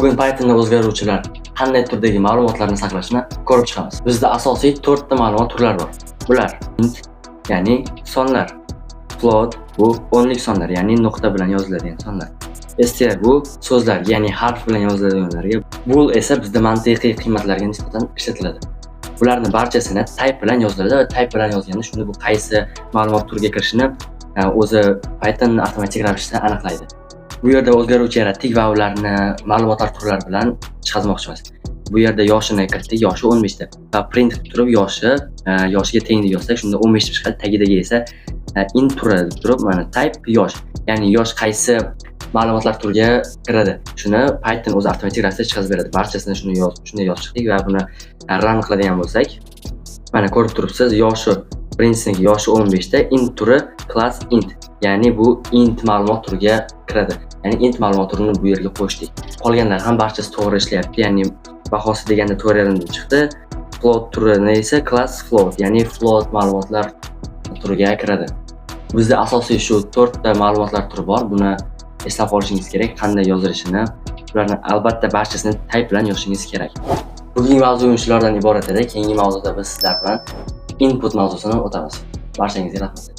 Bugun Pythonda o'zgaruvchilar qanday turdagi ma'lumotlarni saqlashni ko'rib chiqamiz. Bizda asosiy 4 ta ma'lumot turlari bor. Bular int, ya'ni sonlar, float bu o'nlik sonlar, ya'ni nuqta bilan yoziladigan sonlar. Str bu so'zlar, ya'ni harf bilan yoziladiganlarga. Bool esa bizda mantiqiy qiymatlarga nisbatan ishlatiladi. Bularning barchasini type bilan yoziladi va type bilan yozganda shunda bu qaysi ma'lumot turiga kirishini o'zi Python avtomatik ravishda aniqlaydi. Bu yerda o'zgaruvchi yaratdik va ularni ma'lumotlar turlari bilan chiqazmoqchimiz. Bu yerda yoshini kiritdik, yoshi 15 deb. Va print qilib turib yoshiga teng deb yozsak, shunda 15 deb chiqadi. Tagidagi esa int turi deb turib, mana type yosh. Ya'ni yosh qaysi ma'lumotlar turiga kiradi. Shuni Python o'zi avtomatik ravishda chiqazib beradi. Barchasini shunday yozib chiqdik va buni run qiladigan bo'lsak, mana ko'rib turibsiz, birinchisining yoshi 15 da, int turi class int. Ya'ni bu int ma'lumot turiga kiradi. Ya'ni int ma'lumot turini bu yerga qo'shdik. Qolganlar ham barchasi to'g'ri ishlayapti. Ya'ni bahosi deganda to'g'ri chiqdi. Float turini esa class float, ya'ni float ma'lumotlar turiga kiradi. Bizda asosiy shu 4 ta ma'lumotlar turi bor. Buni eslab qolishingiz kerak, qanday yozilishini. Ularni albatta barchasini type bilan yozishingiz kerak. Bugungi mavzu shulardan iborat edi. Keyingi mavzuda biz sizlar bilan input mavzusini o'tamiz. Barchangizga rahmat.